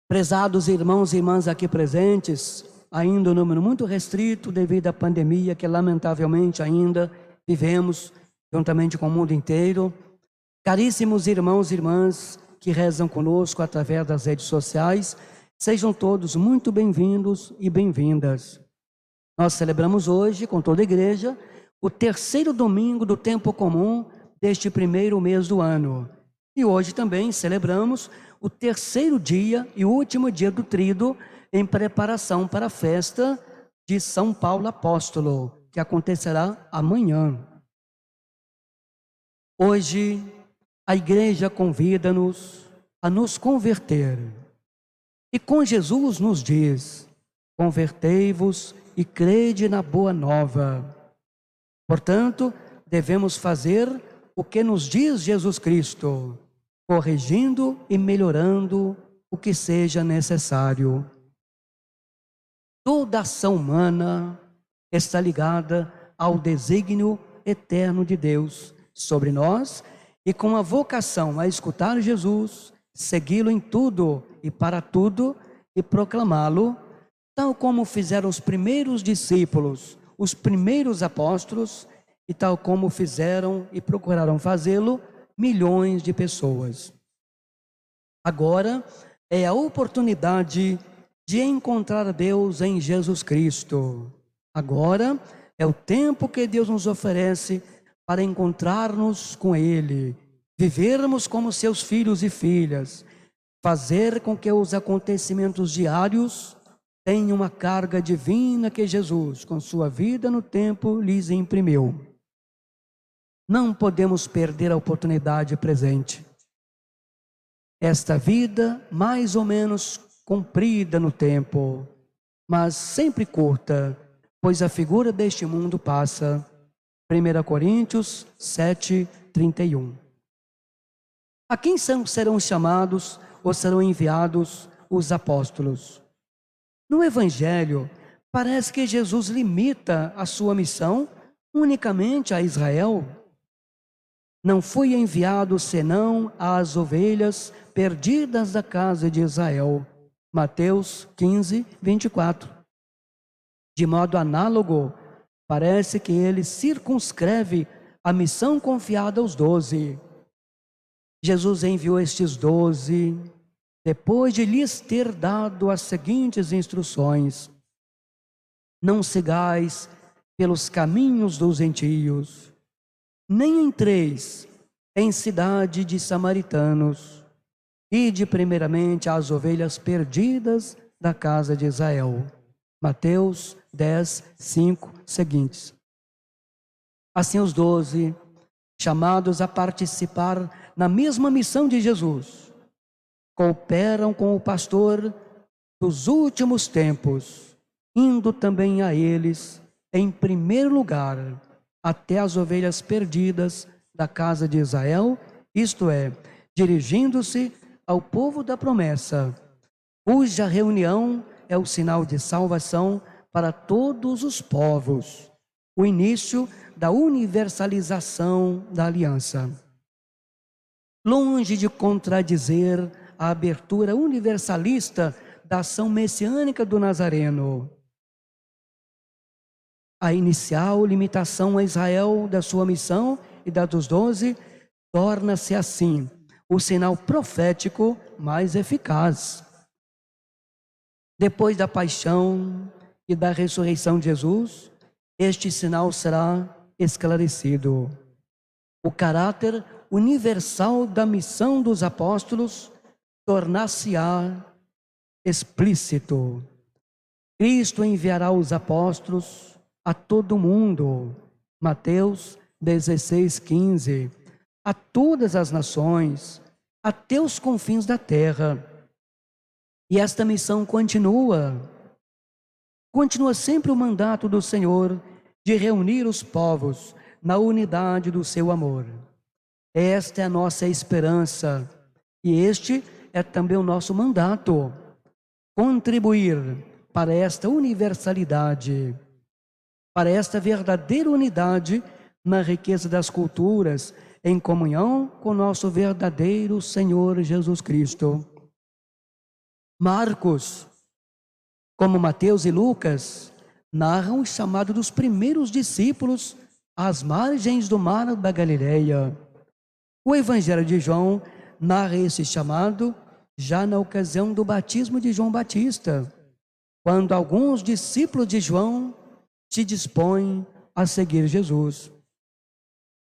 Prezados irmãos e irmãs aqui presentes, ainda um número muito restrito devido à pandemia que lamentavelmente ainda vivemos juntamente com o mundo inteiro. Caríssimos irmãos e irmãs que rezam conosco através das redes sociais, sejam todos muito bem-vindos e bem-vindas. Nós celebramos hoje, com toda a igreja, o terceiro domingo do tempo comum deste primeiro mês do ano. E hoje também celebramos o terceiro dia e último dia do Tríduo em preparação para a festa de São Paulo Apóstolo, que acontecerá amanhã. Hoje, a igreja convida-nos a nos converter. E com Jesus nos diz: convertei-vos e crede na boa nova. Portanto, devemos fazer o que nos diz Jesus Cristo, corrigindo e melhorando o que seja necessário. Toda ação humana está ligada ao desígnio eterno de Deus sobre nós e com a vocação a escutar Jesus, segui-lo em tudo e para tudo e proclamá-lo, tal como fizeram os primeiros discípulos, os primeiros apóstolos, e tal como fizeram e procuraram fazê-lo milhões de pessoas. Agora é a oportunidade de encontrar Deus em Jesus Cristo. Agora é o tempo que Deus nos oferece para encontrar-nos com Ele, vivermos como seus filhos e filhas, fazer com que os acontecimentos diários tenham uma carga divina que Jesus, com sua vida no tempo, lhes imprimiu. Não podemos perder a oportunidade presente. Esta vida, mais ou menos comprida no tempo, mas sempre curta, pois a figura deste mundo passa. 1 Coríntios 7, 31. A quem serão chamados ou serão enviados os apóstolos? No Evangelho, parece que Jesus limita a sua missão unicamente a Israel. Não foi enviado senão às ovelhas perdidas da casa de Israel. Mateus 15, 24. De modo análogo, parece que ele circunscreve a missão confiada aos 12. Jesus enviou estes 12, depois de lhes ter dado as seguintes instruções: não sigais pelos caminhos dos gentios, nem entreis em cidade de samaritanos, ide primeiramente às ovelhas perdidas da casa de Israel. Mateus 10, 5 seguintes. Assim os 12, chamados a participar na mesma missão de Jesus, cooperam com o pastor dos últimos tempos, indo também a eles, em primeiro lugar, até as ovelhas perdidas da casa de Israel, isto é, dirigindo-se ao povo da promessa, cuja reunião é o sinal de salvação para todos os povos, o início da universalização da aliança. Longe de contradizer a abertura universalista da ação messiânica do Nazareno, a inicial limitação a Israel da sua missão e da dos 12 torna-se assim o sinal profético mais eficaz. Depois da paixão e da ressurreição de Jesus, este sinal será esclarecido. O caráter universal da missão dos apóstolos tornar-se-á explícito. Cristo enviará os apóstolos a todo mundo, Mateus 16, 15, a todas as nações, até os confins da terra. E esta missão continua sempre o mandato do Senhor de reunir os povos na unidade do seu amor. Esta é a nossa esperança e este é também o nosso mandato, contribuir para esta universalidade, para esta verdadeira unidade na riqueza das culturas, em comunhão com nosso verdadeiro Senhor Jesus Cristo. Marcos, como Mateus e Lucas, narram o chamado dos primeiros discípulos às margens do mar da Galileia. O Evangelho de João narra esse chamado já na ocasião do batismo de João Batista, quando alguns discípulos de João se dispõem a seguir Jesus.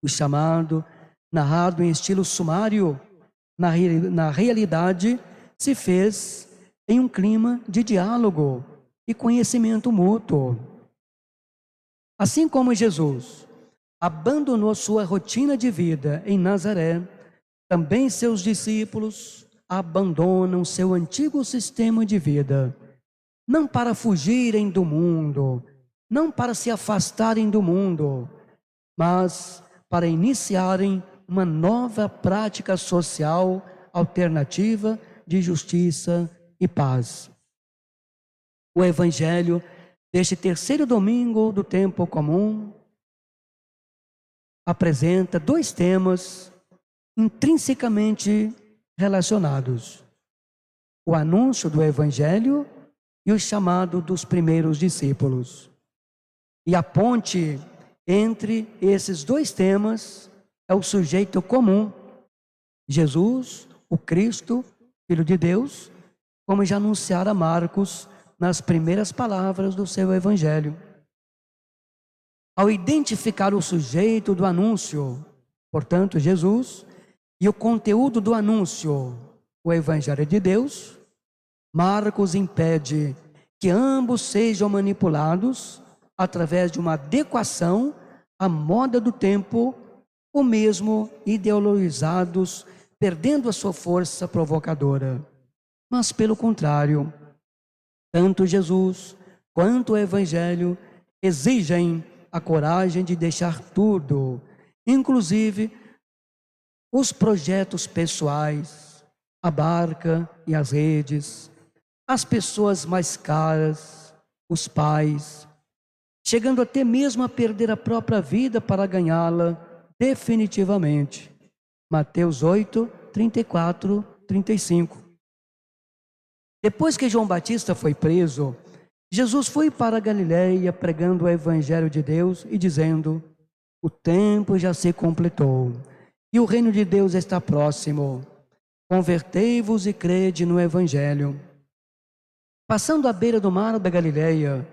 O chamado, narrado em estilo sumário, na realidade, se fez em um clima de diálogo e conhecimento mútuo. Assim como Jesus abandonou sua rotina de vida em Nazaré, também seus discípulos abandonam seu antigo sistema de vida, não para fugirem do mundo, não para se afastarem do mundo, mas para iniciarem uma nova prática social alternativa de justiça e paz. O Evangelho deste terceiro domingo do tempo comum apresenta dois temas intrinsecamente relacionados: o anúncio do Evangelho e o chamado dos primeiros discípulos. E a ponte entre esses dois temas é o sujeito comum, Jesus, o Cristo, Filho de Deus, como já anunciara Marcos nas primeiras palavras do seu Evangelho. Ao identificar o sujeito do anúncio, portanto, Jesus, e o conteúdo do anúncio, o Evangelho de Deus, Marcos impede que ambos sejam manipulados através de uma adequação à moda do tempo, ou mesmo ideologizados, perdendo a sua força provocadora. Mas, pelo contrário, tanto Jesus quanto o Evangelho exigem a coragem de deixar tudo, inclusive os projetos pessoais, a barca e as redes, as pessoas mais caras, os pais, chegando até mesmo a perder a própria vida para ganhá-la definitivamente. Mateus 8, 34, 35. Depois que João Batista foi preso, Jesus foi para a Galileia pregando o Evangelho de Deus e dizendo: o tempo já se completou e o reino de Deus está próximo. Convertei-vos e crede no Evangelho. Passando à beira do mar da Galileia,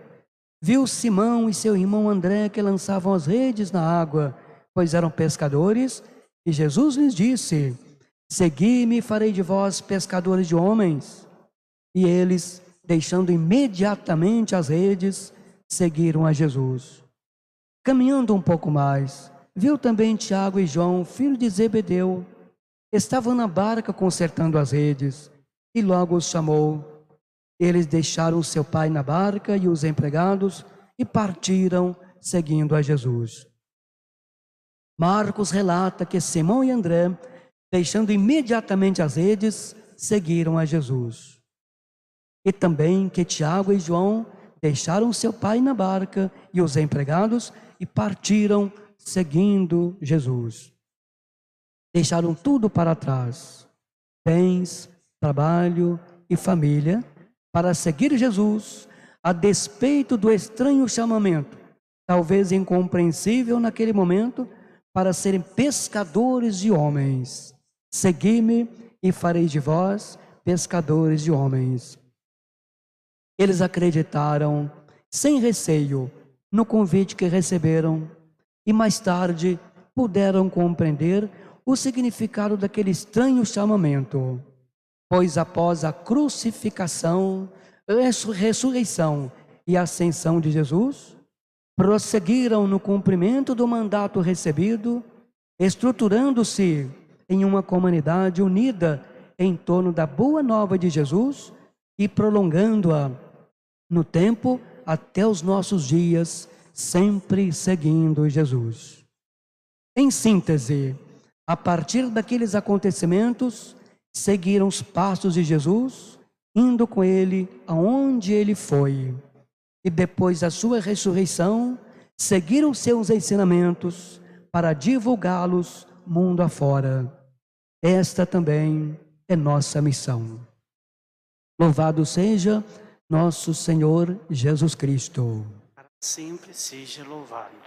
viu Simão e seu irmão André que lançavam as redes na água, pois eram pescadores, e Jesus lhes disse: segui-me e farei de vós pescadores de homens. E eles, deixando imediatamente as redes, seguiram a Jesus. Caminhando um pouco mais, viu também Tiago e João, filho de Zebedeu, estavam na barca consertando as redes, e logo os chamou. Eles deixaram seu pai na barca e os empregados e partiram seguindo a Jesus. Marcos relata que Simão e André, deixando imediatamente as redes, seguiram a Jesus. E também que Tiago e João deixaram seu pai na barca e os empregados e partiram seguindo Jesus. Deixaram tudo para trás, bens, trabalho e família, para seguir Jesus, a despeito do estranho chamamento, talvez incompreensível naquele momento, para serem pescadores de homens. Segui-me e farei de vós pescadores de homens. Eles acreditaram, sem receio, no convite que receberam e mais tarde puderam compreender o significado daquele estranho chamamento, pois após a crucificação, ressurreição e ascensão de Jesus, prosseguiram no cumprimento do mandato recebido, estruturando-se em uma comunidade unida em torno da boa nova de Jesus e prolongando-a no tempo até os nossos dias, sempre seguindo Jesus. Em síntese, a partir daqueles acontecimentos, seguiram os passos de Jesus, indo com ele aonde ele foi. E depois da sua ressurreição, seguiram seus ensinamentos para divulgá-los mundo afora. Esta também é nossa missão. Louvado seja nosso Senhor Jesus Cristo. Sempre seja louvado.